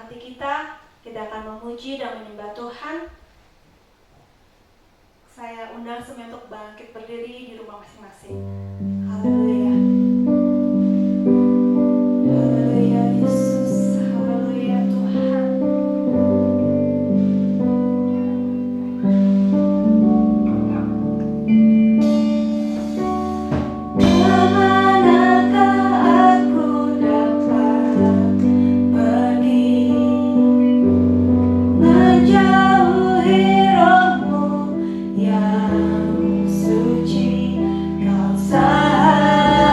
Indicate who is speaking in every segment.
Speaker 1: hati kita akan memuji dan menyembah Tuhan. Saya undang semua untuk bangkit berdiri di rumah masing-masing. Haleluya. Haleluya Yesus, haleluya Tuhan.
Speaker 2: Yang suci kau sayang.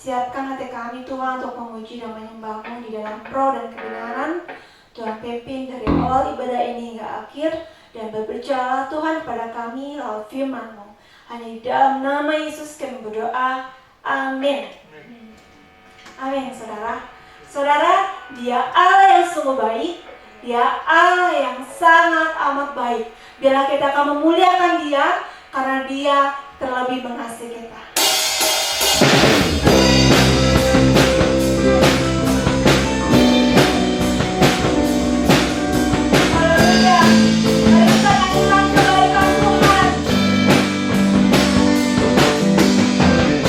Speaker 1: Siapkan hati kami Tuhan untuk memuji dan menyembah-Mu di dalam roh dan kebenaran. Tuhan pimpin dari awal ibadah ini hingga akhir dan berbicara Tuhan kepada kami lewat firman-Mu. Hanya di dalam nama Yesus kami berdoa. Amin. Amin, saudara. Saudara, Dia Allah yang sungguh baik. Dia Allah yang sangat amat baik. Biarlah kita akan memuliakan Dia karena Dia terlebih mengasihi kita. Haleluya. Mari kita nyanyikan kebaikan Tuhan. Haleluya.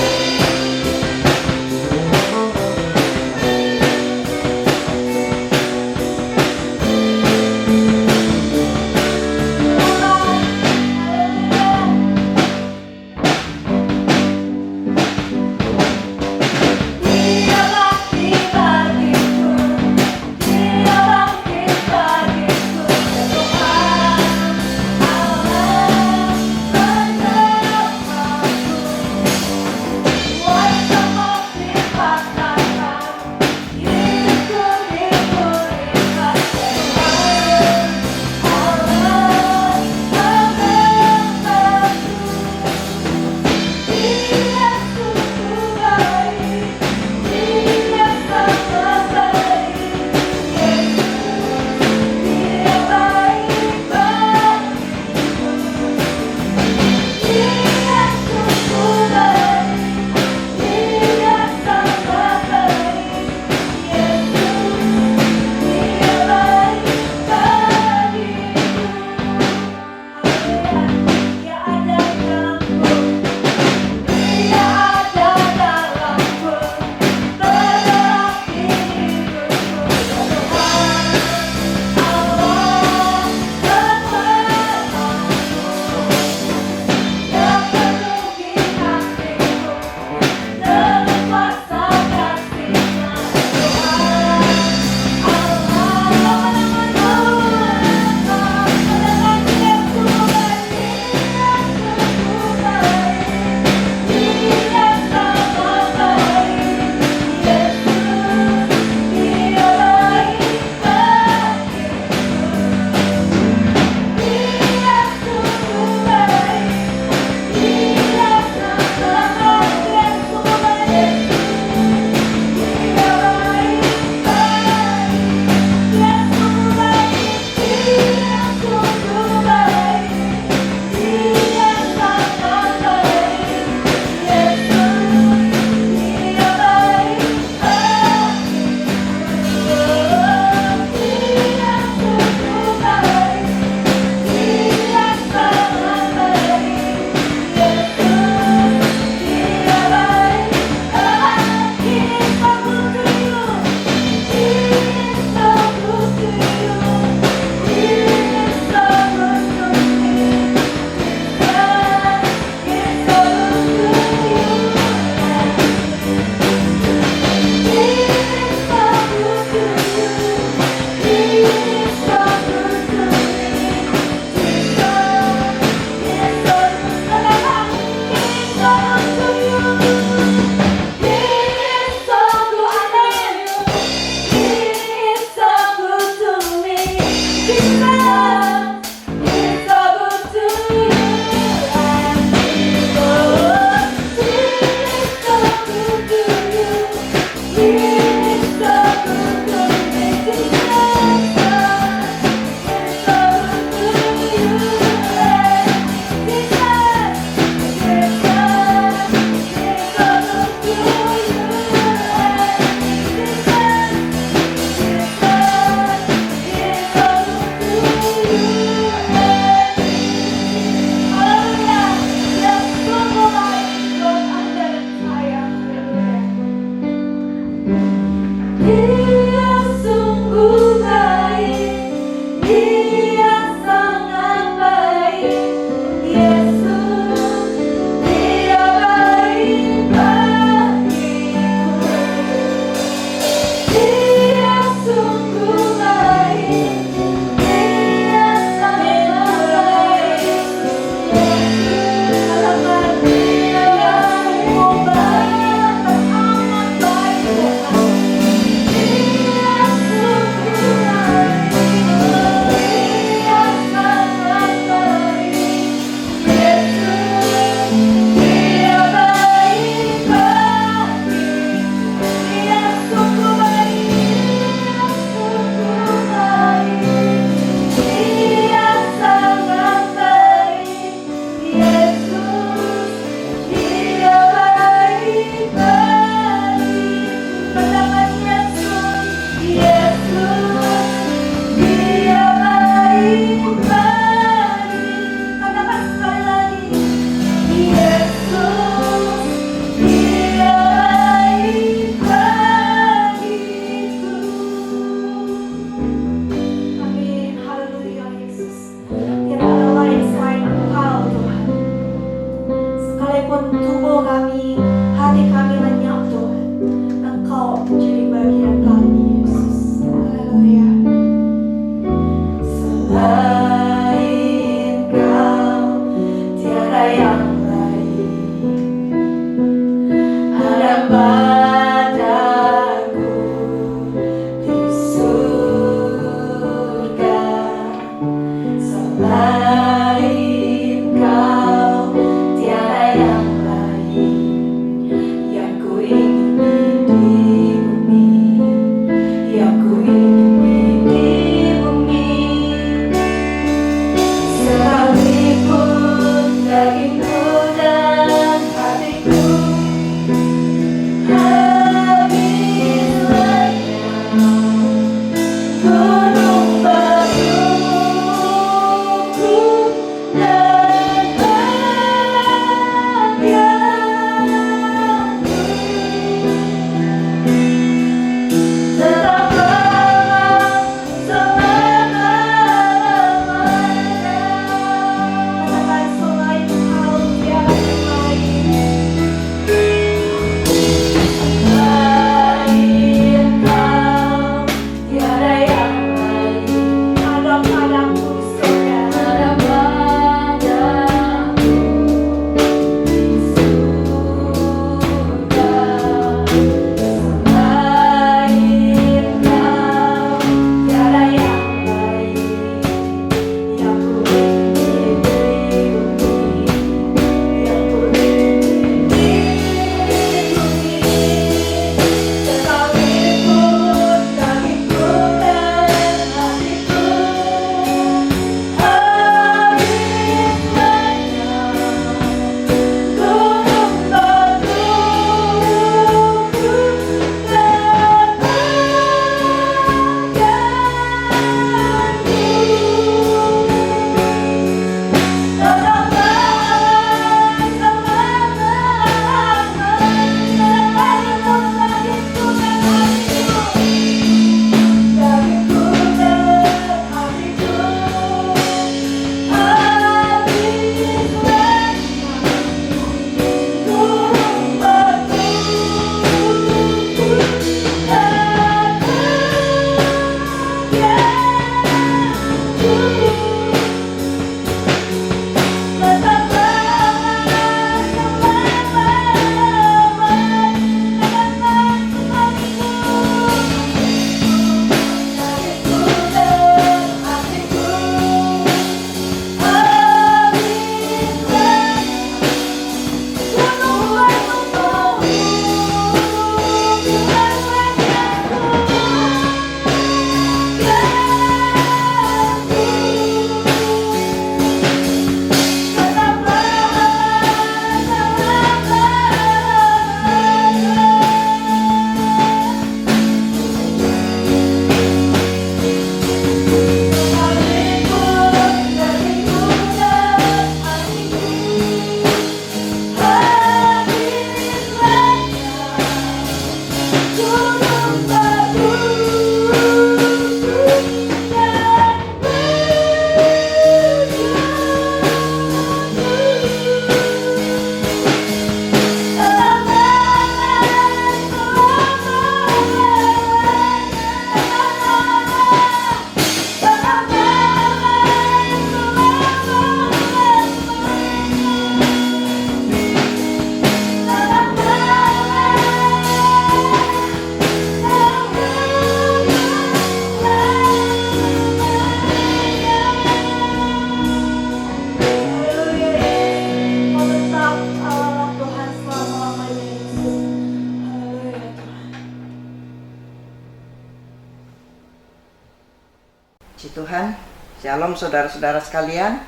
Speaker 2: Puji Tuhan, Shalom saudara-saudara sekalian.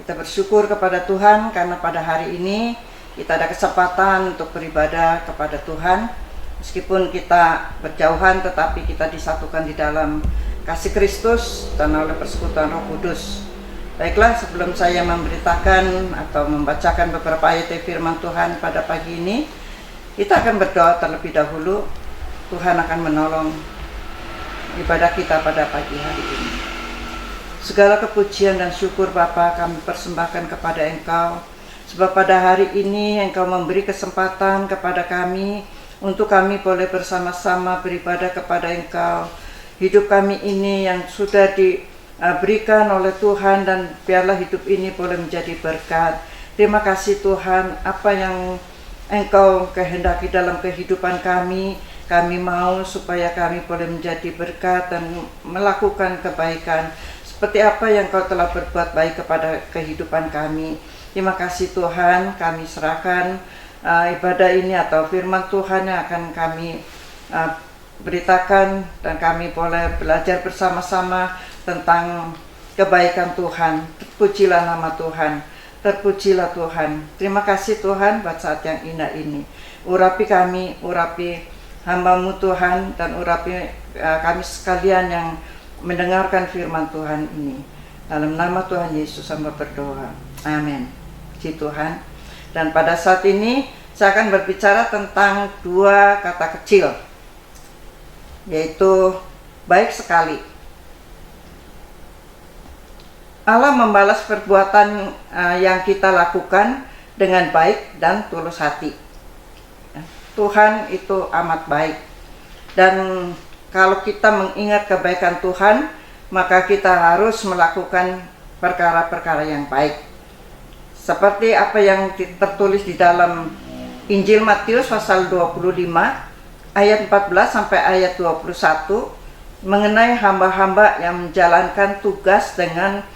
Speaker 2: Kita bersyukur kepada Tuhan karena pada hari ini kita ada kesempatan untuk beribadah kepada Tuhan. Meskipun kita berjauhan tetapi kita disatukan di dalam kasih Kristus dan oleh persekutuan Roh Kudus. Baiklah, sebelum saya memberitakan atau membacakan beberapa ayat firman Tuhan pada pagi ini, kita akan berdoa terlebih dahulu. Tuhan akan menolong ibadah kita pada pagi hari ini. Segala kepujian dan syukur Bapa kami persembahkan kepada Engkau, sebab pada hari ini Engkau memberi kesempatan kepada kami untuk kami boleh bersama-sama beribadah kepada Engkau. Hidup kami ini yang sudah diberikan oleh Tuhan, dan biarlah hidup ini boleh menjadi berkat. Terima kasih Tuhan, apa yang Engkau kehendaki dalam kehidupan kami mau supaya kami boleh menjadi berkat dan melakukan kebaikan seperti apa yang Kau telah berbuat baik kepada kehidupan kami. Terima kasih Tuhan, kami serahkan ibadah ini atau firman Tuhan yang akan kami beritakan, dan kami boleh belajar bersama-sama tentang kebaikan Tuhan. Terpujilah nama Tuhan, terpujilah Tuhan. Terima kasih Tuhan buat saat yang indah ini. Urapi kami, urapi hamba-Mu Tuhan, dan urapi kami sekalian yang mendengarkan firman Tuhan ini. Dalam nama Tuhan Yesus hamba berdoa. Amin. Puji Tuhan. Dan pada saat ini saya akan berbicara tentang dua kata kecil, yaitu baik sekali. Allah membalas perbuatan yang kita lakukan dengan baik dan tulus hati. Tuhan itu amat baik, dan kalau kita mengingat kebaikan Tuhan, maka kita harus melakukan perkara-perkara yang baik. Seperti apa yang tertulis di dalam Injil Matius pasal 25 ayat 14 sampai ayat 21 mengenai hamba-hamba yang menjalankan tugas dengan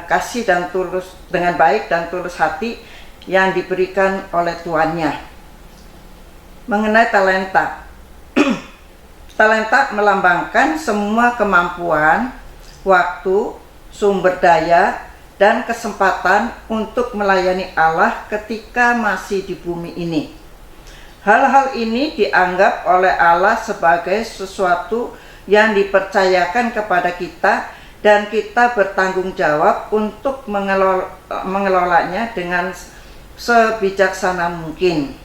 Speaker 2: kasih dan tulus, dengan baik dan tulus hati yang diberikan oleh tuannya. Mengenai talenta. Talenta melambangkan semua kemampuan, waktu, sumber daya, dan kesempatan untuk melayani Allah ketika masih di bumi ini. Hal-hal ini dianggap oleh Allah sebagai sesuatu yang dipercayakan kepada kita, dan kita bertanggung jawab untuk mengelolanya dengan sebijaksana mungkin.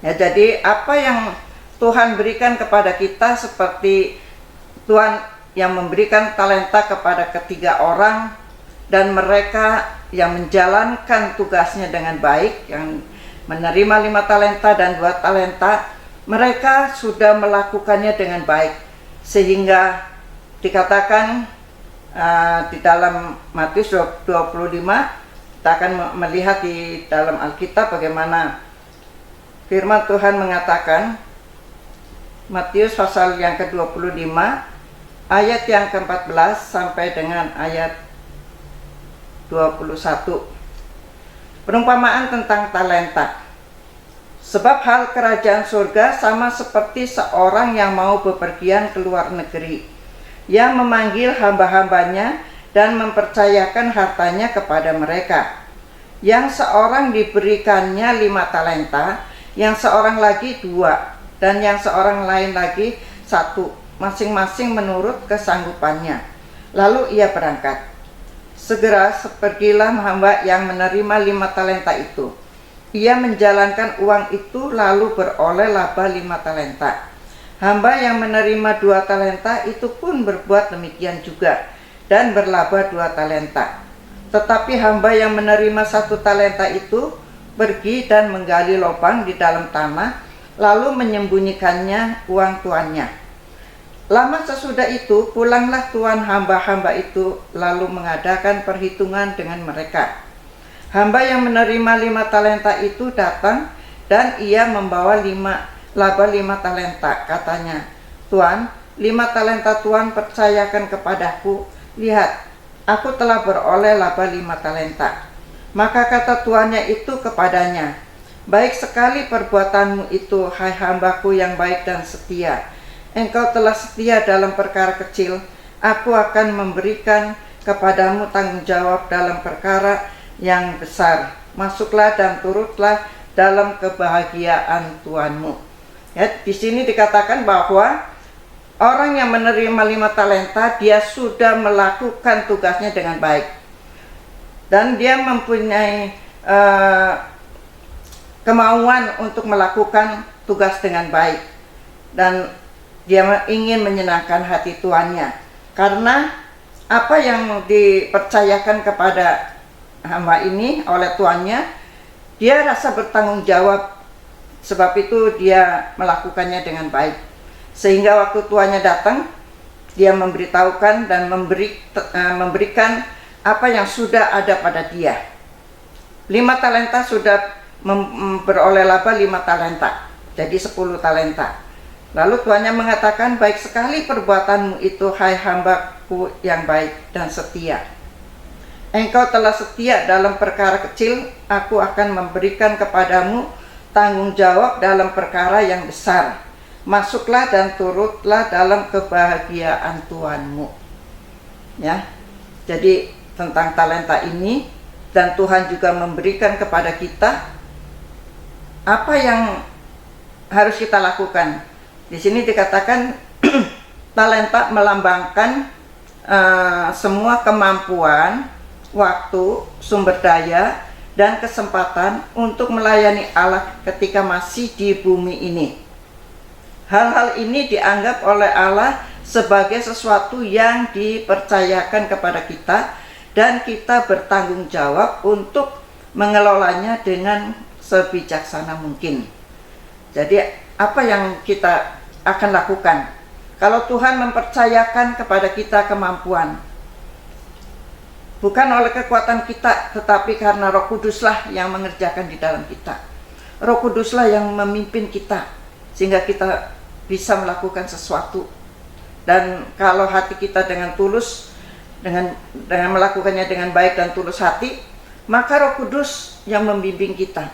Speaker 2: Ya, jadi apa yang Tuhan berikan kepada kita, seperti Tuhan yang memberikan talenta kepada ketiga orang, dan mereka yang menjalankan tugasnya dengan baik, yang menerima 5 talenta dan 2 talenta, mereka sudah melakukannya dengan baik, sehingga dikatakan di dalam Matius 25, kita akan melihat di dalam Alkitab bagaimana firman Tuhan mengatakan, Matius pasal yang ke-25 ayat yang ke-14 sampai dengan ayat 21. Perumpamaan tentang talenta. Sebab hal kerajaan surga sama seperti seorang yang mau bepergian ke luar negeri, yang memanggil hamba-hambanya dan mempercayakan hartanya kepada mereka. Yang seorang diberikannya 5 talenta, yang seorang lagi 2, dan yang seorang lain lagi 1, masing-masing menurut kesanggupannya. Lalu ia berangkat. Segera pergilah hamba yang menerima 5 talenta itu. Ia menjalankan uang itu lalu beroleh laba 5 talenta. Hamba yang menerima 2 talenta itu pun berbuat demikian juga, dan berlaba 2 talenta. Tetapi hamba yang menerima 1 talenta itu pergi dan menggali lubang di dalam tanah, lalu menyembunyikannya uang tuannya. Lama sesudah itu pulanglah tuan hamba-hamba itu, lalu mengadakan perhitungan dengan mereka. Hamba yang menerima 5 talenta itu datang, dan ia membawa laba 5 talenta. Katanya, Tuan, 5 talenta Tuan percayakan kepadaku. Lihat, aku telah beroleh laba 5 talenta. Maka kata tuannya itu kepadanya, baik sekali perbuatanmu itu, hai hambaku yang baik dan setia. Engkau telah setia dalam perkara kecil, aku akan memberikan kepadamu tanggung jawab dalam perkara yang besar. Masuklah dan turutlah dalam kebahagiaan Tuhanmu. Ya, di sini dikatakan bahwa orang yang menerima 5 talenta, dia sudah melakukan tugasnya dengan baik. Dan dia mempunyai kemauan untuk melakukan tugas dengan baik. Dan dia ingin menyenangkan hati tuannya. Karena apa yang dipercayakan kepada hamba ini oleh tuannya, dia rasa bertanggung jawab. Sebab itu dia melakukannya dengan baik. Sehingga waktu tuannya datang, dia memberitahukan dan memberikan apa yang sudah ada pada dia. 5 talenta sudah beroleh laba 5 talenta, jadi 10 talenta. Lalu tuannya mengatakan, baik sekali perbuatanmu itu, hai hambaku yang baik dan setia. Engkau telah setia dalam perkara kecil, aku akan memberikan kepadamu tanggung jawab dalam perkara yang besar. Masuklah dan turutlah dalam kebahagiaan Tuhanmu. Ya, jadi tentang talenta ini, dan Tuhan juga memberikan kepada kita apa yang harus kita lakukan. Di sini dikatakan talenta melambangkan semua kemampuan, waktu, sumber daya, dan kesempatan untuk melayani Allah ketika masih di bumi ini. Hal-hal ini dianggap oleh Allah sebagai sesuatu yang dipercayakan kepada kita, dan kita bertanggung jawab untuk mengelolanya dengan sebijaksana mungkin. Jadi apa yang kita akan lakukan? Kalau Tuhan mempercayakan kepada kita kemampuan, bukan oleh kekuatan kita, tetapi karena Roh Kuduslah yang mengerjakan di dalam kita. Roh Kuduslah yang memimpin kita, sehingga kita bisa melakukan sesuatu. Dan kalau hati kita dengan tulus, dengan melakukannya dengan baik dan tulus hati, maka Roh Kudus yang membimbing kita.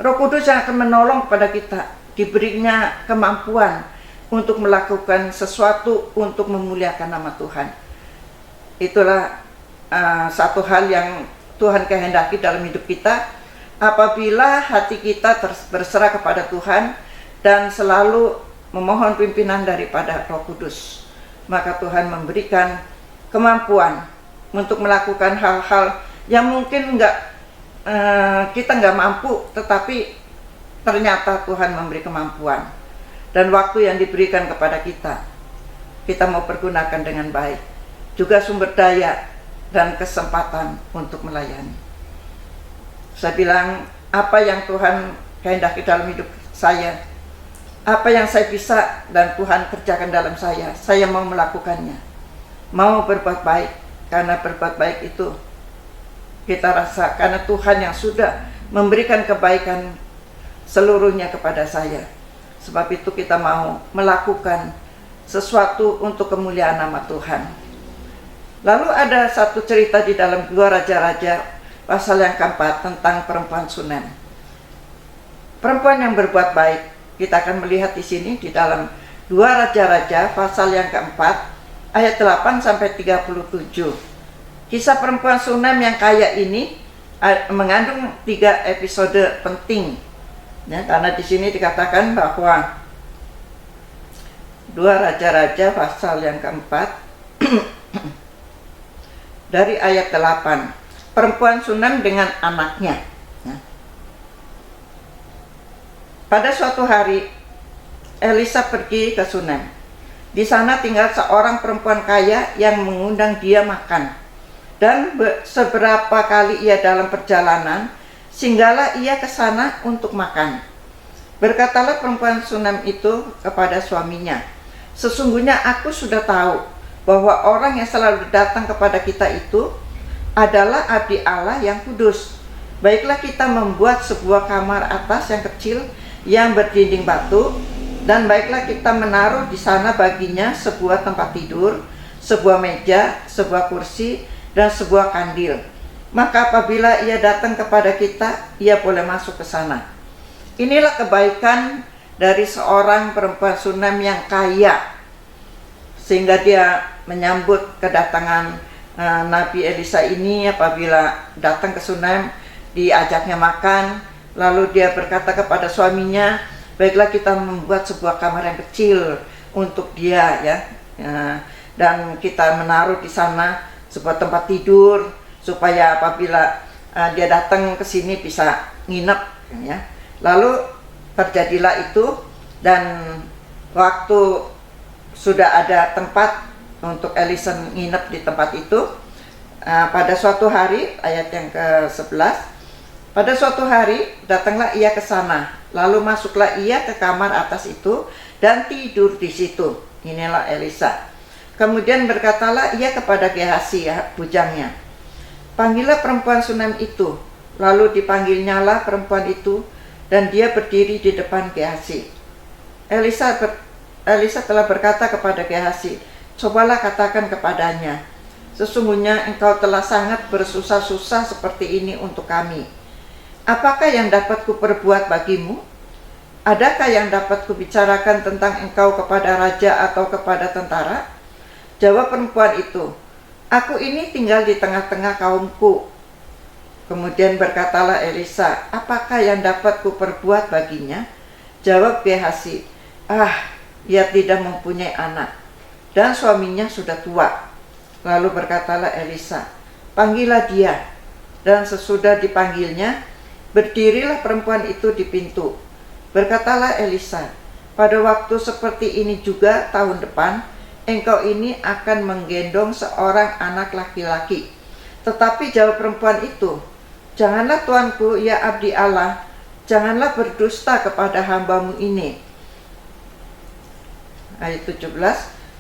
Speaker 2: Roh Kudus yang akan menolong kepada kita, diberinya kemampuan untuk melakukan sesuatu untuk memuliakan nama Tuhan. Itulah satu hal yang Tuhan kehendaki dalam hidup kita. Apabila hati kita berserah kepada Tuhan dan selalu memohon pimpinan daripada Roh Kudus, maka Tuhan memberikan kemampuan untuk melakukan hal-hal yang mungkin kita nggak mampu, tetapi ternyata Tuhan memberi kemampuan. Dan waktu yang diberikan kepada kita mau pergunakan dengan baik. Juga sumber daya dan kesempatan untuk melayani. Saya bilang, apa yang Tuhan kehendaki dalam hidup saya, apa yang saya bisa dan Tuhan kerjakan dalam saya mau melakukannya. Mau berbuat baik, karena berbuat baik itu kita rasa karena Tuhan yang sudah memberikan kebaikan seluruhnya kepada saya. Sebab itu kita mau melakukan sesuatu untuk kemuliaan nama Tuhan. Lalu ada satu cerita di dalam 2 Raja-Raja pasal yang keempat tentang perempuan Sunem. Perempuan yang berbuat baik, kita akan melihat di sini di dalam 2 Raja-Raja pasal yang keempat ayat 8 sampai 37. Kisah perempuan Sunem yang kaya ini mengandung 3 episode penting. Ya, karena di sini dikatakan bahwa 2 Raja-Raja pasal yang keempat dari ayat 8, perempuan Sunem dengan anaknya. Ya. Pada suatu hari Elisa pergi ke Sunem. Di sana tinggal seorang perempuan kaya yang mengundang dia makan. Dan seberapa kali ia dalam perjalanan, singgahlah ia ke sana untuk makan. Berkatalah perempuan Sunem itu kepada suaminya, sesungguhnya aku sudah tahu bahwa orang yang selalu datang kepada kita itu adalah abdi Allah yang kudus. Baiklah kita membuat sebuah kamar atas yang kecil yang berdinding batu, dan baiklah kita menaruh di sana baginya sebuah tempat tidur, sebuah meja, sebuah kursi, dan sebuah kandil. Maka apabila ia datang kepada kita, ia boleh masuk ke sana. Inilah kebaikan dari seorang perempuan Sunem yang kaya. sehingga dia menyambut kedatangan Nabi Elisa ini. Apabila datang ke Sunem, diajaknya makan, lalu dia berkata kepada suaminya, baiklah kita membuat sebuah kamar yang kecil untuk dia ya, dan kita menaruh di sana sebuah tempat tidur supaya apabila dia datang ke sini bisa nginep ya. Lalu terjadilah itu, dan waktu sudah ada tempat untuk Elisa nginep di tempat itu, pada suatu hari, ayat yang ke-11, pada suatu hari datanglah ia ke sana, lalu masuklah ia ke kamar atas itu dan tidur di situ. Inilah Elisa. Kemudian berkatalah ia kepada Gehazi bujangnya, panggillah perempuan Sunem itu. Lalu dipanggilnyalah perempuan itu, dan dia berdiri di depan Gehazi. Elisa telah berkata kepada Gehazi, cobalah katakan kepadanya, sesungguhnya engkau telah sangat bersusah-susah seperti ini untuk kami. Apakah yang dapat kuperbuat bagimu? Adakah yang dapat kubicarakan tentang engkau kepada raja atau kepada tentara? Jawab perempuan itu, aku ini tinggal di tengah-tengah kaumku. Kemudian berkatalah Elisa, apakah yang dapat kuperbuat baginya? Jawab Gehazi, ia tidak mempunyai anak, dan suaminya sudah tua. Lalu berkatalah Elisa, panggillah dia. Dan sesudah dipanggilnya, berdirilah perempuan itu di pintu. Berkatalah Elisa, pada waktu seperti ini juga tahun depan, engkau ini akan menggendong seorang anak laki-laki. Tetapi jawab perempuan itu, janganlah tuanku, ya abdi Allah, janganlah berdusta kepada hambamu ini. Ayat 17,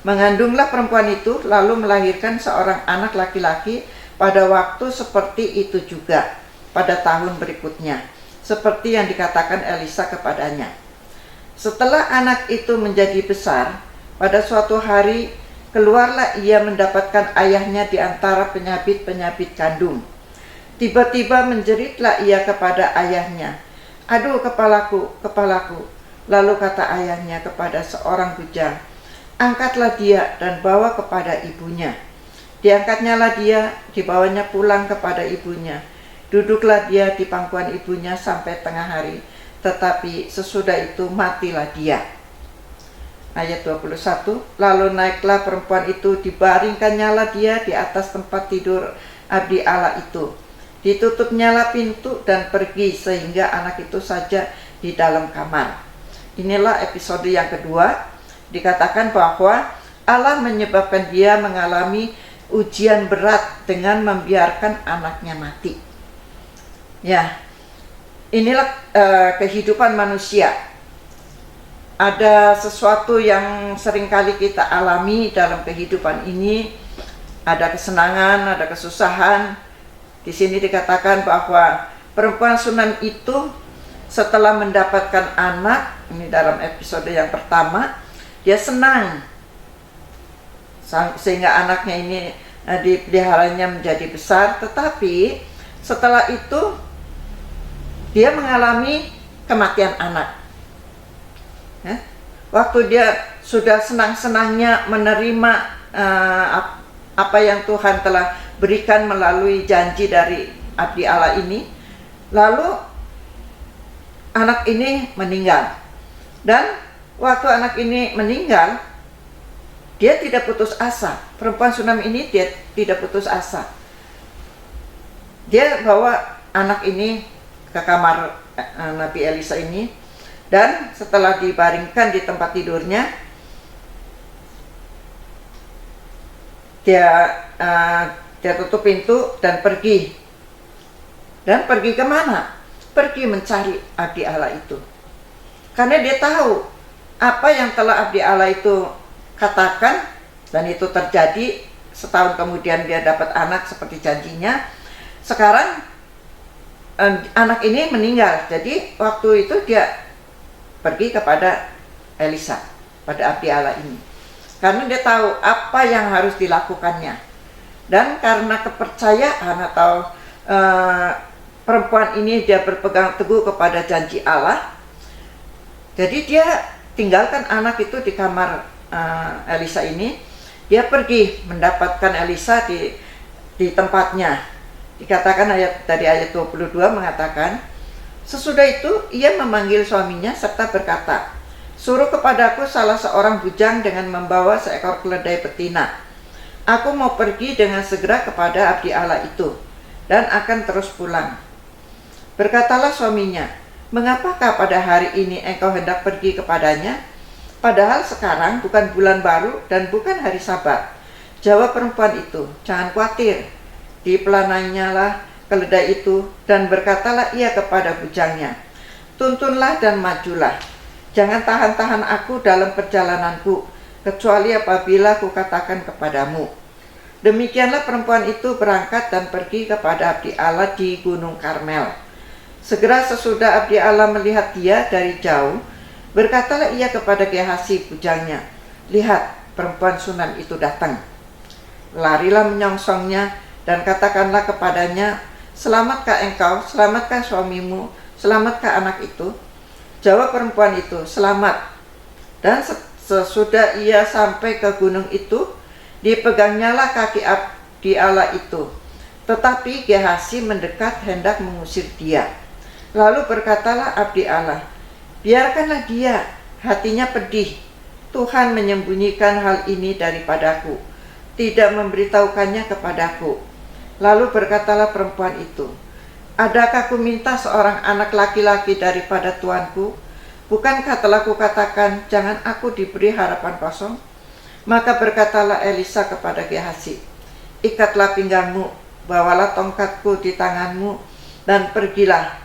Speaker 2: mengandunglah perempuan itu lalu melahirkan seorang anak laki-laki pada waktu seperti itu juga pada tahun berikutnya, seperti yang dikatakan Elisa kepadanya. Setelah anak itu menjadi besar, pada suatu hari keluarlah ia mendapatkan ayahnya di antara penyabit-penyabit gandum. Tiba-tiba menjeritlah ia kepada ayahnya, aduh kepalaku, kepalaku. Lalu kata ayahnya kepada seorang bujang, angkatlah dia dan bawa kepada ibunya. Diangkatnyalah dia, dibawanya pulang kepada ibunya. Duduklah dia di pangkuan ibunya sampai tengah hari, tetapi sesudah itu matilah dia. Ayat 21, lalu naiklah perempuan itu, dibaringkannyalah dia di atas tempat tidur abdi Allah itu. Ditutupnyalah pintu dan pergi, sehingga anak itu saja di dalam kamar. Inilah episode yang kedua. Dikatakan bahwa Allah menyebabkan dia mengalami ujian berat dengan membiarkan anaknya mati. Ya, inilah kehidupan manusia. Ada sesuatu yang seringkali kita alami dalam kehidupan ini. Ada kesenangan, ada kesusahan. Di sini dikatakan bahwa perempuan Sunem itu setelah mendapatkan anak, ini dalam episode yang pertama, dia senang sehingga anaknya ini dipeliharanya menjadi besar. Tetapi setelah itu dia mengalami kematian anak ya. Waktu dia sudah senang-senangnya menerima apa yang Tuhan telah berikan melalui janji dari abdi Allah ini, lalu anak ini meninggal. Dan waktu anak ini meninggal, dia tidak putus asa. Perempuan Sunem ini dia tidak putus asa. Dia bawa anak ini ke kamar Nabi Elisa ini, dan setelah dibaringkan di tempat tidurnya, dia tutup pintu dan pergi. Dan pergi kemana? Pergi mencari abdi Allah itu. Karena dia tahu apa yang telah abdi Allah itu katakan, dan itu terjadi. Setahun kemudian dia dapat anak seperti janjinya. Sekarang anak ini meninggal. Jadi waktu itu dia pergi kepada Elisa, pada abdi Allah ini. Karena dia tahu apa yang harus dilakukannya. Dan karena kepercayaan atau perempuan ini dia berpegang teguh kepada janji Allah, jadi dia tinggalkan anak itu di kamar Elisa ini, Dia pergi mendapatkan Elisa di tempatnya. Dikatakan dari ayat 22 mengatakan, sesudah itu ia memanggil suaminya serta berkata, suruh kepadaku salah seorang bujang dengan membawa seekor keledai betina. Aku mau pergi dengan segera kepada abdi Allah itu dan akan terus pulang. Berkatalah suaminya, mengapakah pada hari ini engkau hendak pergi kepadanya? Padahal sekarang bukan bulan baru dan bukan hari Sabat. Jawab perempuan itu, jangan khawatir. Dipelananyalah keledai itu dan berkatalah ia kepada bujangnya, tuntunlah dan majulah. Jangan tahan-tahan aku dalam perjalananku, kecuali apabila kukatakan kepadamu. Demikianlah perempuan itu berangkat dan pergi kepada abdi Allah di Gunung Karmel. Segera sesudah abdi Allah melihat dia dari jauh, berkatalah ia kepada Gehazi bujangnya, lihat, perempuan Sunem itu datang. Larilah menyongsongnya dan katakanlah kepadanya, selamatkah engkau, selamatkah suamimu, selamatkah anak itu? Jawab perempuan itu, selamat. Dan sesudah ia sampai ke gunung itu, dipegangnyalah kaki abdi Allah itu. Tetapi Gehazi mendekat hendak mengusir dia. Lalu berkatalah abdi Allah, biarkanlah dia, hatinya pedih. Tuhan menyembunyikan hal ini daripadaku, tidak memberitahukannya kepadaku. Lalu berkatalah perempuan itu, adakah ku minta seorang anak laki-laki daripada tuanku? Bukankah telah kukatakan, jangan aku diberi harapan kosong? Maka berkatalah Elisa kepada Gehazi, ikatlah pinggangmu, bawalah tongkatku di tanganmu, dan pergilah.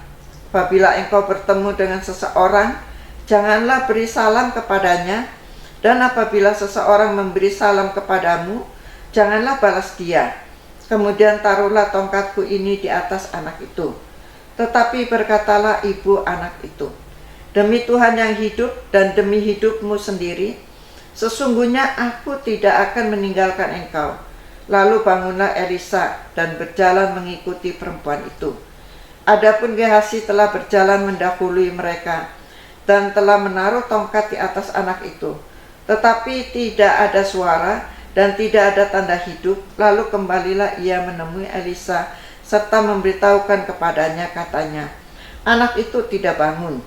Speaker 2: Apabila engkau bertemu dengan seseorang, janganlah beri salam kepadanya, dan apabila seseorang memberi salam kepadamu, janganlah balas dia. Kemudian taruhlah tongkatku ini di atas anak itu. Tetapi berkatalah ibu anak itu, demi Tuhan yang hidup dan demi hidupmu sendiri, sesungguhnya aku tidak akan meninggalkan engkau. Lalu bangunlah Elisa dan berjalan mengikuti perempuan itu. Adapun Gehazi telah berjalan mendahului mereka dan telah menaruh tongkat di atas anak itu. Tetapi tidak ada suara dan tidak ada tanda hidup. Lalu kembalilah ia menemui Elisa serta memberitahukan kepadanya, katanya, anak itu tidak bangun.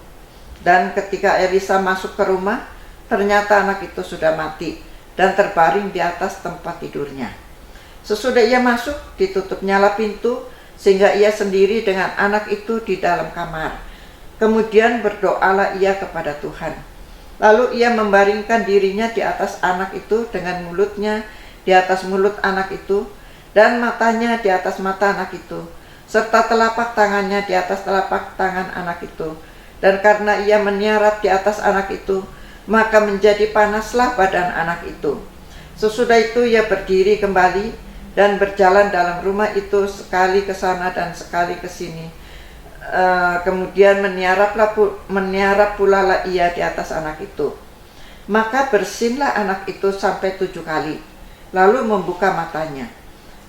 Speaker 2: Dan ketika Elisa masuk ke rumah, ternyata anak itu sudah mati dan terbaring di atas tempat tidurnya. Sesudah ia masuk, ditutupnyalah pintu, sehingga ia sendiri dengan anak itu di dalam kamar. Kemudian berdoalah ia kepada Tuhan. Lalu ia membaringkan dirinya di atas anak itu dengan mulutnya di atas mulut anak itu dan matanya di atas mata anak itu, serta telapak tangannya di atas telapak tangan anak itu. Dan karena ia meniarap di atas anak itu, maka menjadi panaslah badan anak itu. Sesudah itu ia berdiri kembali dan berjalan dalam rumah itu sekali ke sana dan sekali ke sini. Kemudian meniarap pula lah ia di atas anak itu. Maka bersinlah anak itu sampai 7 kali, lalu membuka matanya.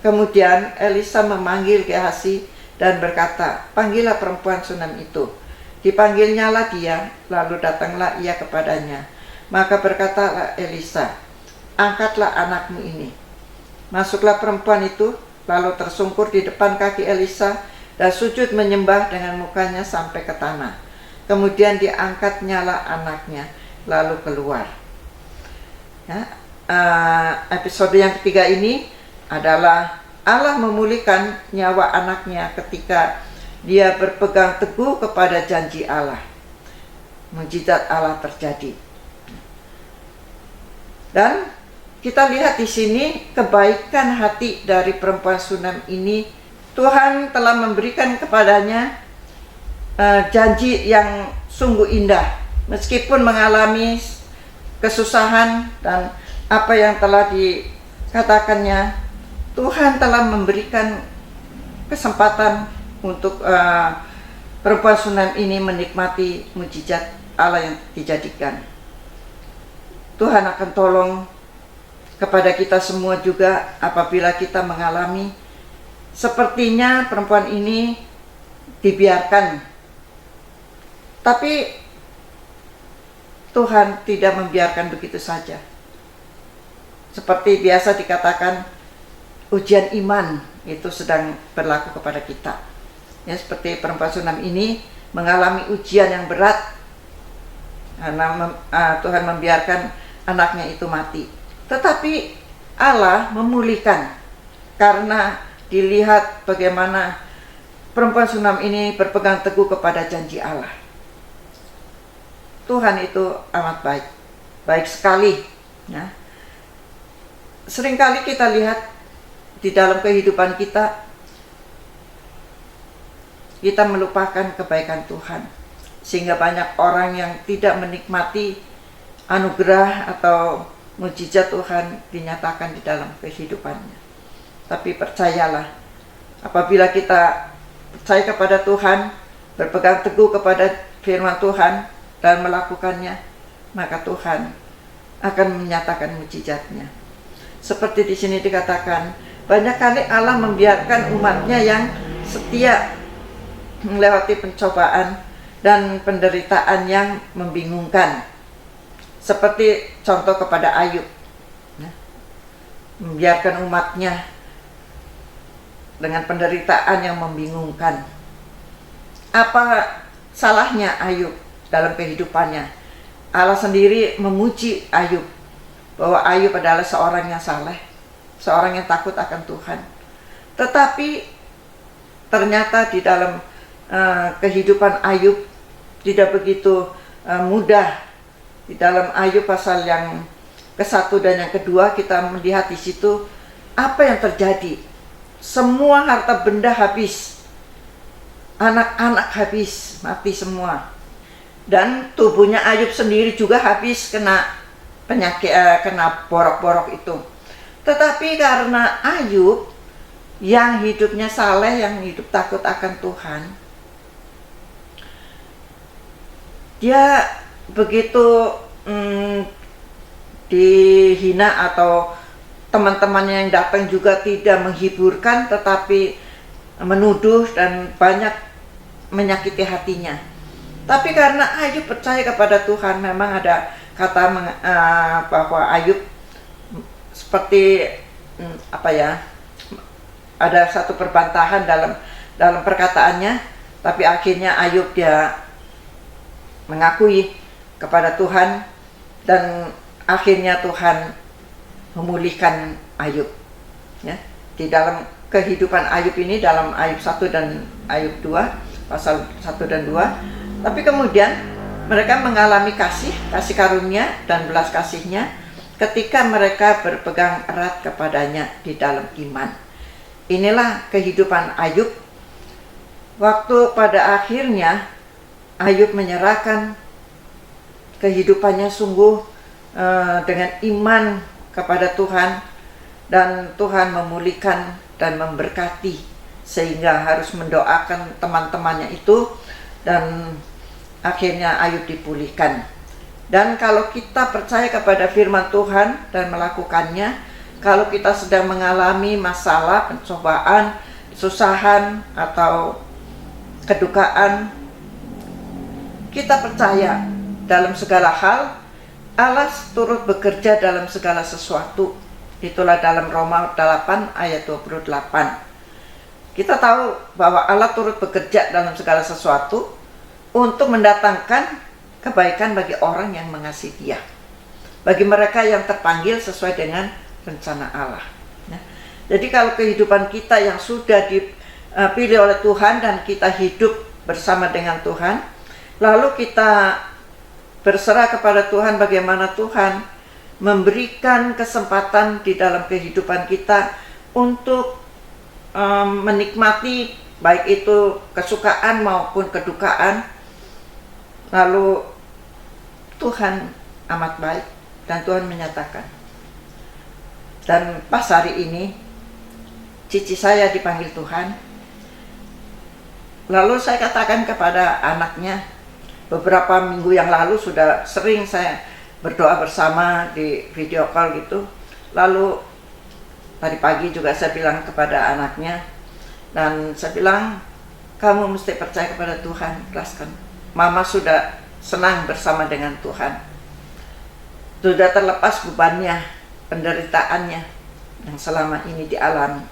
Speaker 2: Kemudian Elisa memanggil Gehazi dan berkata, panggillah perempuan Sunem itu. Dipanggilnyalah dia, lalu datanglah ia kepadanya. Maka berkatalah Elisa, angkatlah anakmu ini. Masuklah perempuan itu, lalu tersungkur di depan kaki Elisa dan sujud menyembah dengan mukanya sampai ke tanah. Kemudian diangkatnyalah anaknya, lalu keluar. Ya, episode yang ketiga ini adalah Allah memulihkan nyawa anaknya ketika dia berpegang teguh kepada janji Allah. Mujizat Allah terjadi. Dan kita lihat di sini kebaikan hati dari perempuan Sunem ini. Tuhan telah memberikan kepadanya janji yang sungguh indah. Meskipun mengalami kesusahan dan apa yang telah dikatakannya, Tuhan telah memberikan kesempatan untuk perempuan Sunem ini menikmati mujizat Allah yang dijadikan. Tuhan akan tolong kepada kita semua juga apabila kita mengalami sepertinya perempuan ini dibiarkan. Tapi Tuhan tidak membiarkan begitu saja. seperti biasa dikatakan ujian iman itu sedang berlaku kepada kita. Ya, seperti perempuan Sunam ini mengalami ujian yang berat karena Tuhan membiarkan anaknya itu mati. Tetapi Allah memulihkan karena dilihat bagaimana perempuan Sunam ini berpegang teguh kepada janji Allah. Tuhan itu amat baik, baik sekali. Ya. Seringkali kita lihat di dalam kehidupan kita melupakan kebaikan Tuhan, sehingga banyak orang yang tidak menikmati anugerah atau mujizat Tuhan dinyatakan di dalam kehidupannya. Tapi percayalah, apabila kita percaya kepada Tuhan, berpegang teguh kepada firman Tuhan dan melakukannya, maka Tuhan akan menyatakan mujizatnya. Seperti di sini dikatakan, banyak kali Allah membiarkan umatnya yang setia melewati pencobaan dan penderitaan yang membingungkan. Seperti contoh kepada Ayub, membiarkan umatnya dengan penderitaan yang membingungkan. Apa salahnya Ayub dalam kehidupannya? Allah sendiri memuji Ayub bahwa Ayub adalah seorang yang saleh, seorang yang takut akan Tuhan. Tetapi ternyata di dalam kehidupan Ayub tidak begitu mudah. Di dalam Ayub pasal yang ke-1 dan yang kedua kita melihat di situ apa yang terjadi. Semua harta benda habis, anak-anak habis, mati semua. Dan tubuhnya Ayub sendiri juga habis kena penyakit, kena borok-borok itu. Tetapi karena Ayub yang hidupnya saleh, yang hidup takut akan Tuhan, dia begitu dihina atau teman-temannya yang datang juga tidak menghiburkan, tetapi menuduh dan banyak menyakiti hatinya. Tapi karena Ayub percaya kepada Tuhan, memang ada kata bahwa Ayub seperti ada satu perbantahan dalam perkataannya, tapi akhirnya Ayub dia mengakui kepada Tuhan dan akhirnya Tuhan memulihkan Ayub. Ya, di dalam kehidupan Ayub ini, dalam Ayub 1 dan Ayub 2, pasal 1 dan 2. Tapi kemudian mereka mengalami kasih karunia dan belas kasihnya ketika mereka berpegang erat kepadanya di dalam iman. Inilah kehidupan Ayub. Waktu pada akhirnya Ayub menyerahkan kehidupannya sungguh dengan iman kepada Tuhan, dan Tuhan memulihkan dan memberkati sehingga harus mendoakan teman-temannya itu, dan akhirnya Ayub dipulihkan. Dan kalau kita percaya kepada firman Tuhan dan melakukannya, kalau kita sedang mengalami masalah, pencobaan, kesusahan atau kedukaan, kita percaya dalam segala hal Allah turut bekerja dalam segala sesuatu. Itulah dalam Roma 8 ayat 28. Kita tahu bahwa Allah turut bekerja dalam segala sesuatu untuk mendatangkan kebaikan bagi orang yang mengasihi Dia, bagi mereka yang terpanggil sesuai dengan rencana Allah. Jadi kalau kehidupan kita yang sudah dipilih oleh Tuhan dan kita hidup bersama dengan Tuhan, lalu kita berserah kepada Tuhan, bagaimana Tuhan memberikan kesempatan di dalam kehidupan kita untuk menikmati baik itu kesukaan maupun kedukaan. Lalu Tuhan amat baik dan Tuhan menyatakan. Dan pas hari ini cici saya dipanggil Tuhan. Lalu saya katakan kepada anaknya, beberapa minggu yang lalu sudah sering saya berdoa bersama di video call gitu. Lalu tadi pagi juga saya bilang kepada anaknya, dan saya bilang, kamu mesti percaya kepada Tuhan, ikhlaskan. Mama sudah senang bersama dengan Tuhan, sudah terlepas bebannya, penderitaannya yang selama ini dialami.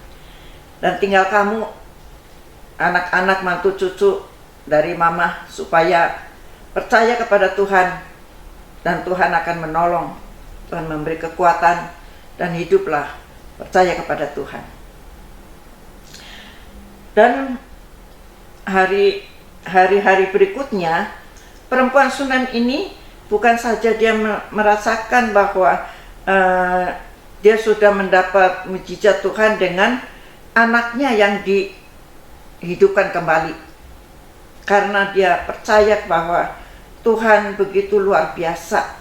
Speaker 2: Dan tinggal kamu, anak-anak, mantu, cucu dari mama, supaya percaya kepada Tuhan, dan Tuhan akan menolong, Tuhan memberi kekuatan, dan hiduplah percaya kepada Tuhan. Dan hari-hari berikutnya, perempuan Shunem ini bukan saja dia merasakan bahwa dia sudah mendapat mujizat Tuhan dengan anaknya yang dihidupkan kembali, karena dia percaya bahwa Tuhan begitu luar biasa.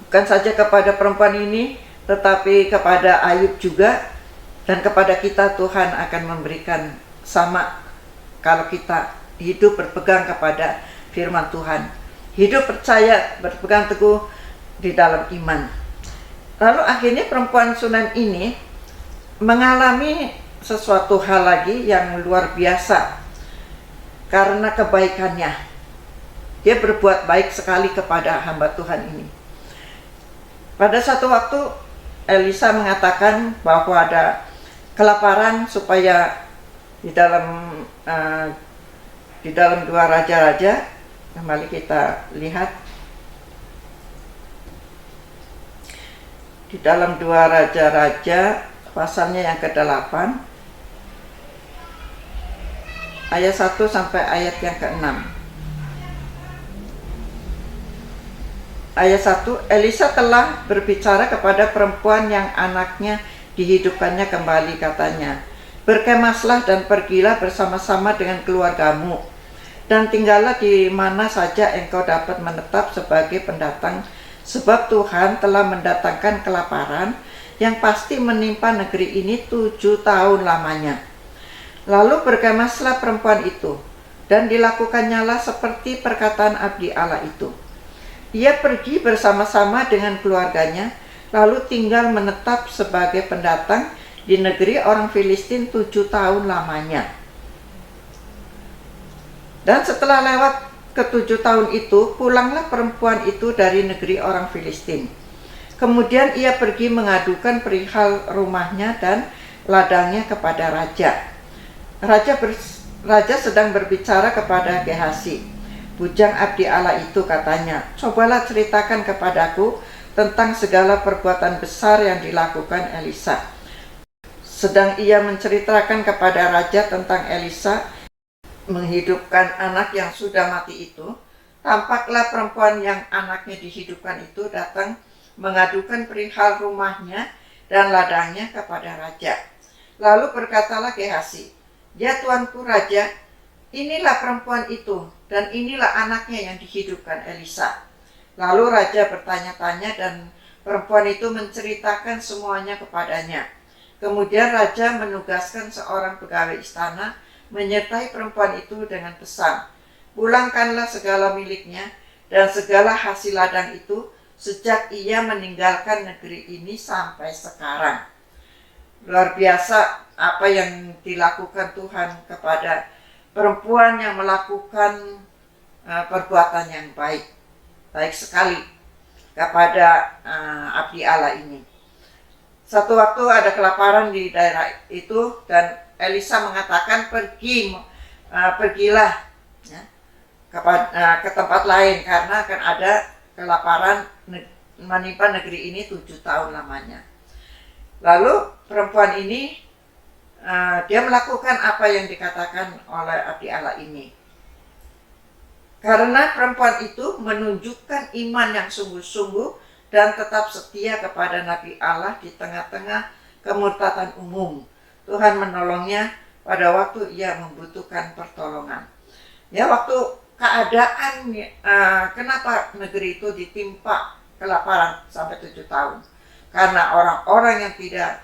Speaker 2: Bukan saja kepada perempuan ini, tetapi kepada Ayub juga, dan kepada kita Tuhan akan memberikan sama kalau kita hidup berpegang kepada firman Tuhan, hidup percaya, berpegang teguh di dalam iman. Lalu akhirnya perempuan Shunem ini mengalami sesuatu hal lagi yang luar biasa karena kebaikannya. Dia berbuat baik sekali kepada hamba Tuhan ini. Pada satu waktu Elisa mengatakan bahwa ada kelaparan, supaya di dalam 2 Raja-Raja, kembali kita lihat di dalam 2 Raja-Raja pasalnya yang ke-8 ayat 1 sampai ayat yang ke-6. Ayat 1, Elisa telah berbicara kepada perempuan yang anaknya dihidupkannya kembali, katanya, berkemaslah dan pergilah bersama-sama dengan keluargamu, dan tinggallah di mana saja engkau dapat menetap sebagai pendatang, sebab Tuhan telah mendatangkan kelaparan yang pasti menimpa negeri ini 7 tahun lamanya. Lalu berkemaslah perempuan itu, dan dilakukannya seperti perkataan abdi Allah itu. Ia pergi bersama-sama dengan keluarganya, lalu tinggal menetap sebagai pendatang di negeri orang Filistin 7 tahun lamanya. Dan setelah lewat ke-7 tahun itu, pulanglah perempuan itu dari negeri orang Filistin. Kemudian ia pergi mengadukan perihal rumahnya dan ladangnya kepada raja. Raja sedang berbicara kepada Gehasi, bujang abdi Allah itu, katanya, cobalah ceritakan kepadaku tentang segala perbuatan besar yang dilakukan Elisa. Sedang ia menceritakan kepada raja tentang Elisa menghidupkan anak yang sudah mati itu, tampaklah perempuan yang anaknya dihidupkan itu datang mengadukan perihal rumahnya dan ladangnya kepada raja. Lalu berkatalah Gehasi, ya tuanku raja, inilah perempuan itu, dan inilah anaknya yang dihidupkan Elisa. Lalu raja bertanya-tanya, dan perempuan itu menceritakan semuanya kepadanya. Kemudian raja menugaskan seorang pegawai istana menyertai perempuan itu dengan pesan, pulangkanlah segala miliknya dan segala hasil ladang itu sejak ia meninggalkan negeri ini sampai sekarang. Luar biasa apa yang dilakukan Tuhan kepada perempuan yang melakukan perbuatan yang baik sekali kepada abdi Allah ini. Satu waktu ada kelaparan di daerah itu, dan Elisa mengatakan pergilah ya, ke tempat lain karena akan ada kelaparan menimpa negeri ini 7 tahun lamanya. Lalu perempuan ini dia melakukan apa yang dikatakan oleh abdi Allah ini. Karena perempuan itu menunjukkan iman yang sungguh-sungguh dan tetap setia kepada Nabi Allah di tengah-tengah kemurtatan umum. Tuhan menolongnya pada waktu ia membutuhkan pertolongan. Ya, waktu keadaan kenapa negeri itu ditimpa kelaparan sampai 7 tahun? Karena orang-orang yang tidak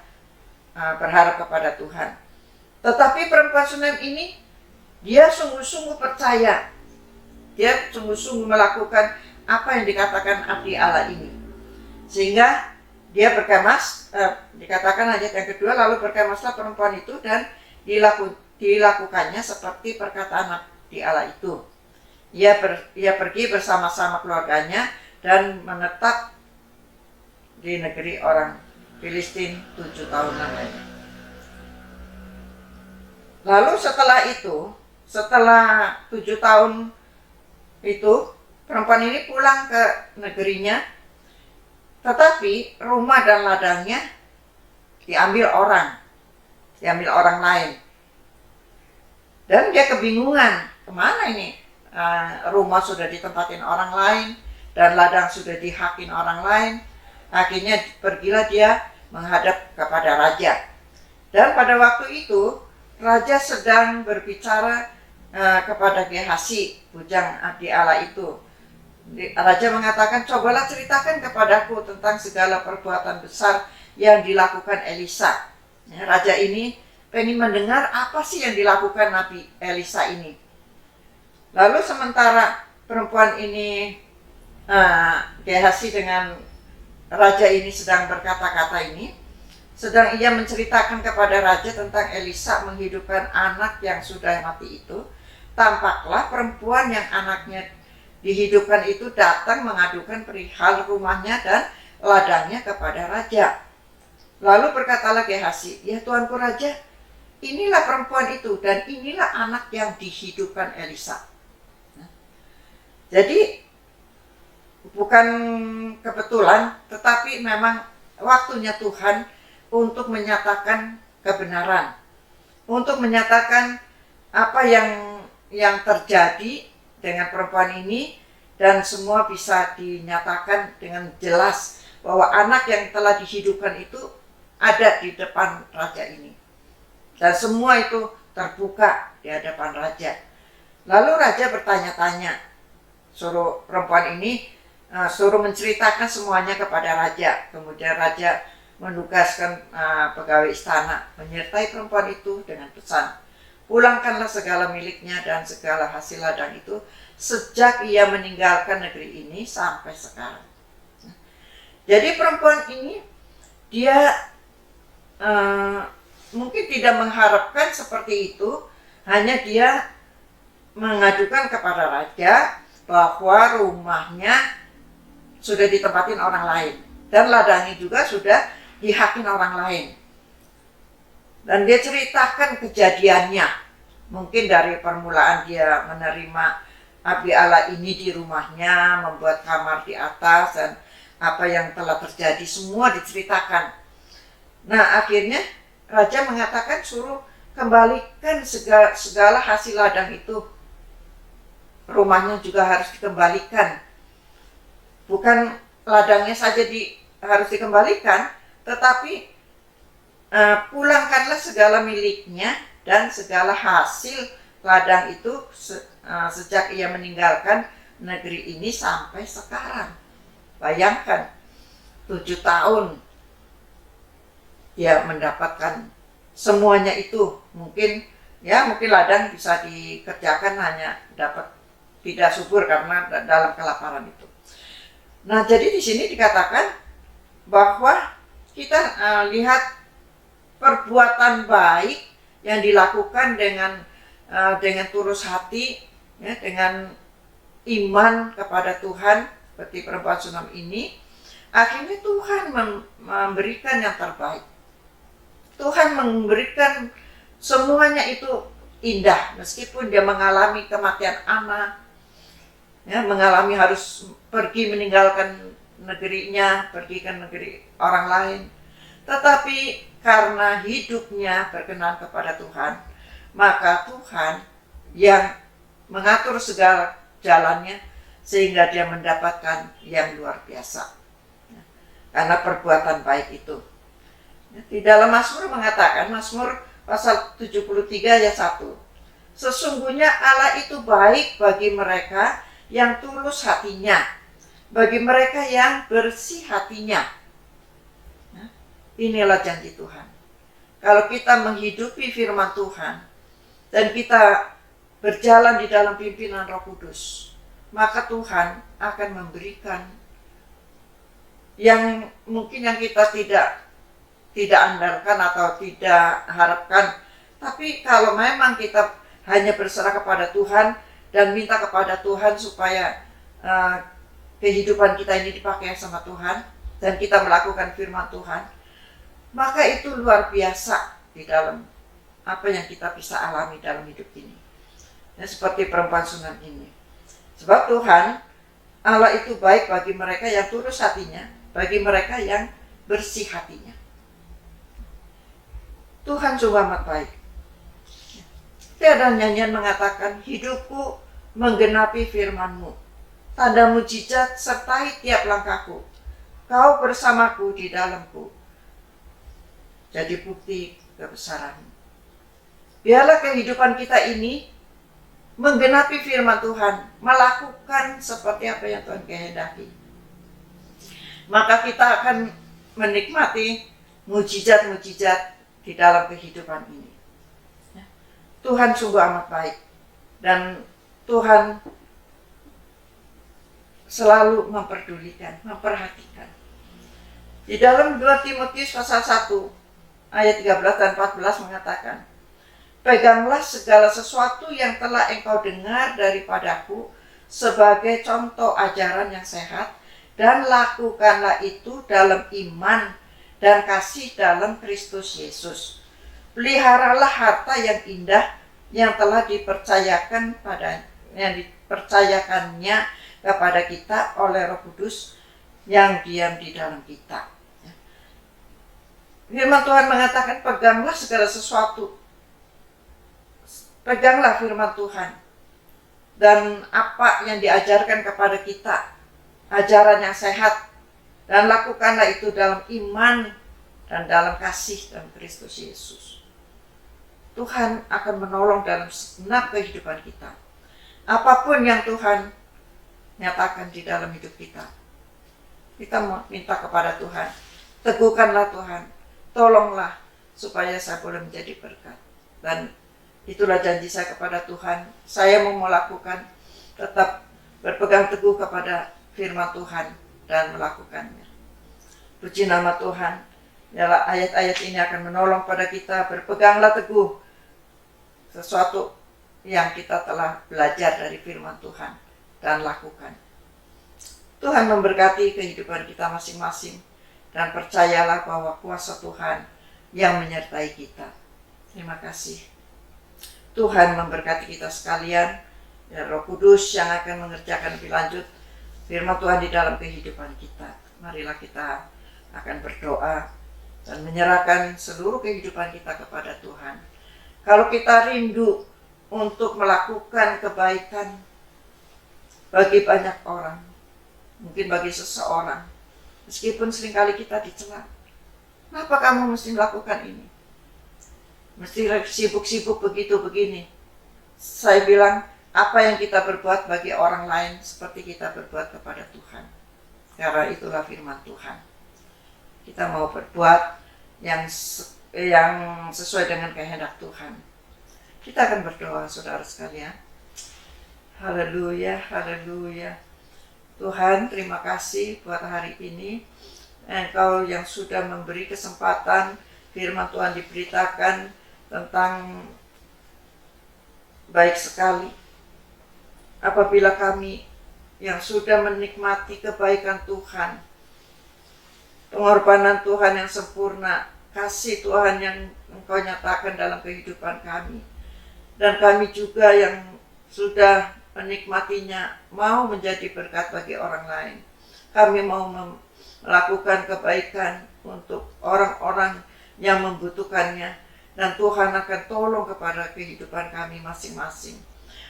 Speaker 2: berharap kepada Tuhan. Tetapi perempuan Shunem ini, dia sungguh-sungguh percaya. Dia sungguh-sungguh melakukan apa yang dikatakan abdi Allah ini. Sehingga dia berkemas, dikatakan ayat yang kedua, lalu berkemaslah perempuan itu dan dilakukannya seperti perkataan abdi Allah itu. Ia pergi bersama-sama keluarganya dan menetap di negeri orang Filistin 7 tahun lamanya. Lalu setelah 7 tahun itu, perempuan ini pulang ke negerinya, tetapi rumah dan ladangnya diambil orang lain. Dan dia kebingungan, kemana ini? Rumah sudah ditempatin orang lain, dan ladang sudah dihakin orang lain. Akhirnya pergilah dia menghadap kepada raja. Dan pada waktu itu, raja sedang berbicara kepada Gehasi, bujang abdi Allah itu. Raja mengatakan, cobalah ceritakan kepadaku tentang segala perbuatan besar yang dilakukan Elisa. Raja ini pengen mendengar apa sih yang dilakukan Nabi Elisa ini. Lalu sementara perempuan ini, Gehasi dengan raja ini sedang berkata-kata ini, sedang ia menceritakan kepada raja tentang Elisa menghidupkan anak yang sudah mati itu, tampaklah perempuan yang anaknya dihidupkan itu datang mengadukan perihal rumahnya dan ladangnya kepada raja. Lalu berkatalah Gehasi, ya Tuanku Raja, inilah perempuan itu dan inilah anak yang dihidupkan Elisa. Jadi bukan kebetulan, tetapi memang waktunya Tuhan untuk menyatakan kebenaran, untuk menyatakan apa yang terjadi dengan perempuan ini, dan semua bisa dinyatakan dengan jelas bahwa anak yang telah dihidupkan itu ada di depan raja ini. Dan semua itu terbuka di hadapan raja. Lalu raja bertanya-tanya, suruh perempuan ini suruh menceritakan semuanya kepada raja. Kemudian raja menugaskan pegawai istana menyertai perempuan itu dengan pesan, pulangkanlah segala miliknya dan segala hasil ladang itu sejak ia meninggalkan negeri ini sampai sekarang. Jadi perempuan ini dia mungkin tidak mengharapkan seperti itu, hanya dia mengadukan kepada raja bahwa rumahnya sudah ditempatin orang lain dan ladangnya juga sudah dihakin orang lain. Dan dia ceritakan kejadiannya, mungkin dari permulaan dia menerima abdi Allah ini di rumahnya, membuat kamar di atas, dan apa yang telah terjadi semua diceritakan. Nah akhirnya raja mengatakan suruh kembalikan segala hasil ladang itu. Rumahnya juga harus dikembalikan. Bukan ladangnya saja harus dikembalikan, tetapi pulangkanlah segala miliknya dan segala hasil ladang itu sejak ia meninggalkan negeri ini sampai sekarang. Bayangkan, 7 tahun dia mendapatkan semuanya itu. Mungkin ladang bisa dikerjakan, hanya dapat tidak subur karena dalam kelaparan itu. Nah, jadi di sini dikatakan bahwa kita lihat perbuatan baik yang dilakukan dengan tulus hati, ya, dengan iman kepada Tuhan, seperti perempuan Sunam ini. Akhirnya Tuhan memberikan yang terbaik. Tuhan memberikan semuanya itu indah, meskipun dia mengalami kematian anak, ya, mengalami harus pergi meninggalkan negerinya, pergi ke negeri orang lain. Tetapi karena hidupnya berkenan kepada Tuhan, maka Tuhan yang mengatur segala jalannya sehingga dia mendapatkan yang luar biasa. Karena perbuatan baik itu. Di dalam Mazmur mengatakan, Mazmur pasal 73 ayat 1, sesungguhnya Allah itu baik bagi mereka yang tulus hatinya, bagi mereka yang bersih hatinya. Inilah janji Tuhan. Kalau kita menghidupi firman Tuhan dan kita berjalan di dalam pimpinan Roh Kudus, maka Tuhan akan memberikan yang mungkin yang kita tidak andalkan atau tidak harapkan. Tapi kalau memang kita hanya berserah kepada Tuhan dan minta kepada Tuhan supaya kehidupan kita ini dipakai sama Tuhan, dan kita melakukan firman Tuhan, maka itu luar biasa di dalam apa yang kita bisa alami dalam hidup ini. Ya, seperti perempuan Sunem ini. Sebab Tuhan Allah itu baik bagi mereka yang tulus hatinya, bagi mereka yang bersih hatinya. Tuhan sungguh amat baik. Tiada nyanyian mengatakan, hidupku menggenapi firman-Mu. Tanda mujizat sertai tiap langkahku. Kau bersamaku di dalamku. Jadi bukti kebesaran-Mu. Biarlah kehidupan kita ini menggenapi firman Tuhan, melakukan seperti apa yang Tuhan kehendaki. Maka kita akan menikmati mujizat-mujizat di dalam kehidupan ini. Tuhan sungguh amat baik, dan Tuhan selalu memperdulikan, memperhatikan. Di dalam 2 Timotius pasal 1 ayat 13 dan 14 mengatakan, peganglah segala sesuatu yang telah engkau dengar daripadaku sebagai contoh ajaran yang sehat, dan lakukanlah itu dalam iman dan kasih dalam Kristus Yesus. Peliharalah harta yang indah yang telah dipercayakannya kepada kita oleh Roh Kudus yang diam di dalam kita. Firman Tuhan mengatakan, peganglah segala sesuatu. Peganglah firman Tuhan. Dan apa yang diajarkan kepada kita, ajaran yang sehat, dan lakukanlah itu dalam iman dan dalam kasih dalam Kristus Yesus. Tuhan akan menolong dalam segenap kehidupan kita. Apapun yang Tuhan nyatakan di dalam hidup kita, kita minta kepada Tuhan, teguhkanlah Tuhan, tolonglah supaya saya boleh menjadi berkat. Dan itulah janji saya kepada Tuhan, saya mau melakukan, tetap berpegang teguh kepada firman Tuhan dan melakukannya. Puji nama Tuhan. Biarlah ayat-ayat ini akan menolong pada kita, berpeganglah teguh sesuatu yang kita telah belajar dari firman Tuhan dan lakukan. Tuhan memberkati kehidupan kita masing-masing, dan percayalah bahwa kuasa Tuhan yang menyertai kita. Terima kasih. Tuhan memberkati kita sekalian, ya Roh Kudus yang akan mengerjakan lebih lanjut firman Tuhan di dalam kehidupan kita. Marilah kita akan berdoa dan menyerahkan seluruh kehidupan kita kepada Tuhan. Kalau kita rindu untuk melakukan kebaikan bagi banyak orang, mungkin bagi seseorang, meskipun seringkali kita dicela, kenapa kamu mesti melakukan ini? Mesti sibuk-sibuk begini. Saya bilang, apa yang kita berbuat bagi orang lain seperti kita berbuat kepada Tuhan. Karena itulah firman Tuhan. Kita mau berbuat yang sesuai dengan kehendak Tuhan. Kita akan berdoa, saudara sekalian. Haleluya, haleluya. Tuhan, terima kasih buat hari ini. Engkau yang sudah memberi kesempatan firman Tuhan diberitakan tentang baik sekali. Apabila kami yang sudah menikmati kebaikan Tuhan, pengorbanan Tuhan yang sempurna, kasih Tuhan yang Engkau nyatakan dalam kehidupan kami, dan kami juga yang sudah menikmatinya mau menjadi berkat bagi orang lain. Kami mau melakukan kebaikan untuk orang-orang yang membutuhkannya, dan Tuhan akan tolong kepada kehidupan kami masing-masing.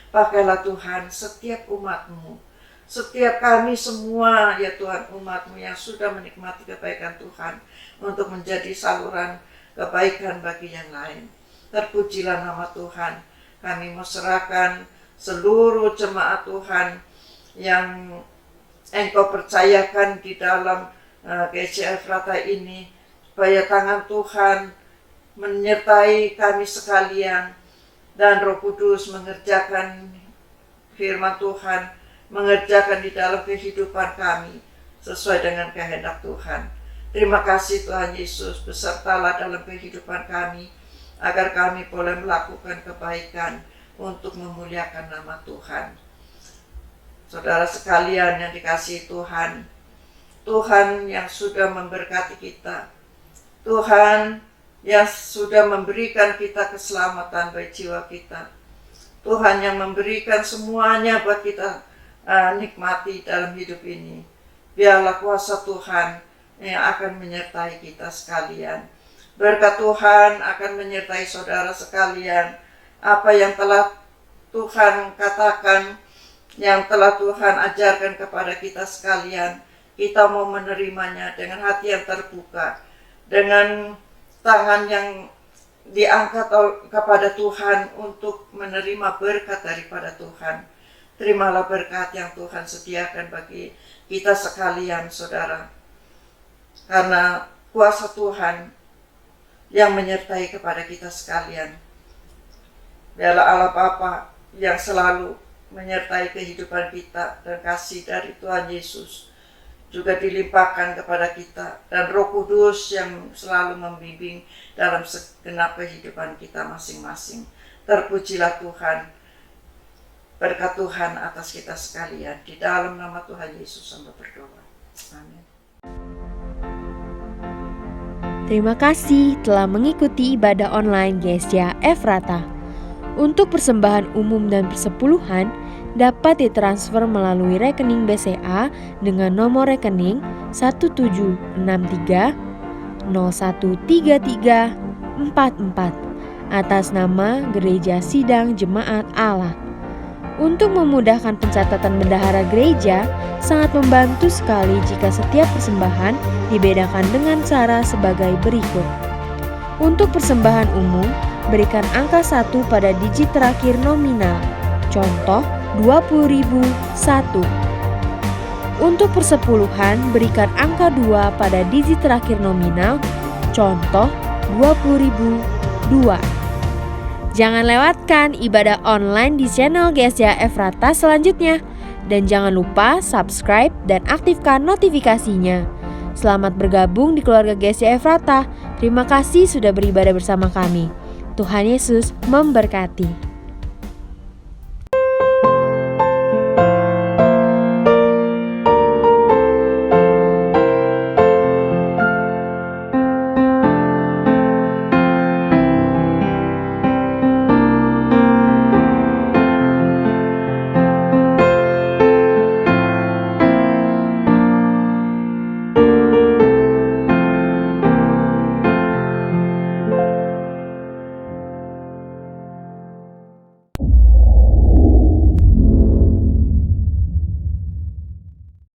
Speaker 2: Pakailah Tuhan setiap umat-Mu, setiap kami semua ya Tuhan, umat-Mu yang sudah menikmati kebaikan Tuhan untuk menjadi saluran kebaikan bagi yang lain. Terpujilah nama Tuhan. Kami mau serahkan seluruh jemaat Tuhan yang Engkau percayakan di dalam GCI Efrata ini, supaya tangan Tuhan menyertai kami sekalian, dan Roh Kudus mengerjakan firman Tuhan, mengerjakan di dalam kehidupan kami sesuai dengan kehendak Tuhan. Terima kasih Tuhan Yesus, besertalah dalam kehidupan kami, agar kami boleh melakukan kebaikan untuk memuliakan nama Tuhan. Saudara sekalian yang dikasihi Tuhan, Tuhan yang sudah memberkati kita, Tuhan yang sudah memberikan kita keselamatan bagi jiwa kita, Tuhan yang memberikan semuanya buat kita nikmati dalam hidup ini. Biarlah kuasa Tuhan yang akan menyertai kita sekalian. Berkat Tuhan akan menyertai saudara sekalian. Apa yang telah Tuhan katakan, yang telah Tuhan ajarkan kepada kita sekalian, kita mau menerimanya dengan hati yang terbuka, dengan tangan yang diangkat kepada Tuhan untuk menerima berkat daripada Tuhan. Terimalah berkat yang Tuhan sediakan bagi kita sekalian, saudara. Karena kuasa Tuhan yang menyertai kepada kita sekalian. Biarlah Allah Bapa yang selalu menyertai kehidupan kita dan kasih dari Tuhan Yesus juga dilimpahkan kepada kita, dan Roh Kudus yang selalu membimbing dalam segenap kehidupan kita masing-masing. Terpujilah Tuhan, berkat Tuhan atas kita sekalian. Di dalam nama Tuhan Yesus hamba berdoa. Amin.
Speaker 3: Terima kasih telah mengikuti ibadah online GSJ Efrata. Untuk persembahan umum dan persepuluhan dapat ditransfer melalui rekening BCA dengan nomor rekening 1763013344 atas nama Gereja Sidang Jemaat Allah. Untuk memudahkan pencatatan bendahara gereja, sangat membantu sekali jika setiap persembahan dibedakan dengan cara sebagai berikut. Untuk persembahan umum, berikan angka 1 pada digit terakhir nominal. Contoh 20.001. Untuk persepuluhan, berikan angka 2 pada digit terakhir nominal. Contoh 20.002. Jangan lewatkan ibadah online di channel GSJ Efrata selanjutnya. Dan jangan lupa subscribe dan aktifkan notifikasinya. Selamat bergabung di keluarga GSJ Efrata. Terima kasih sudah beribadah bersama kami. Tuhan Yesus memberkati.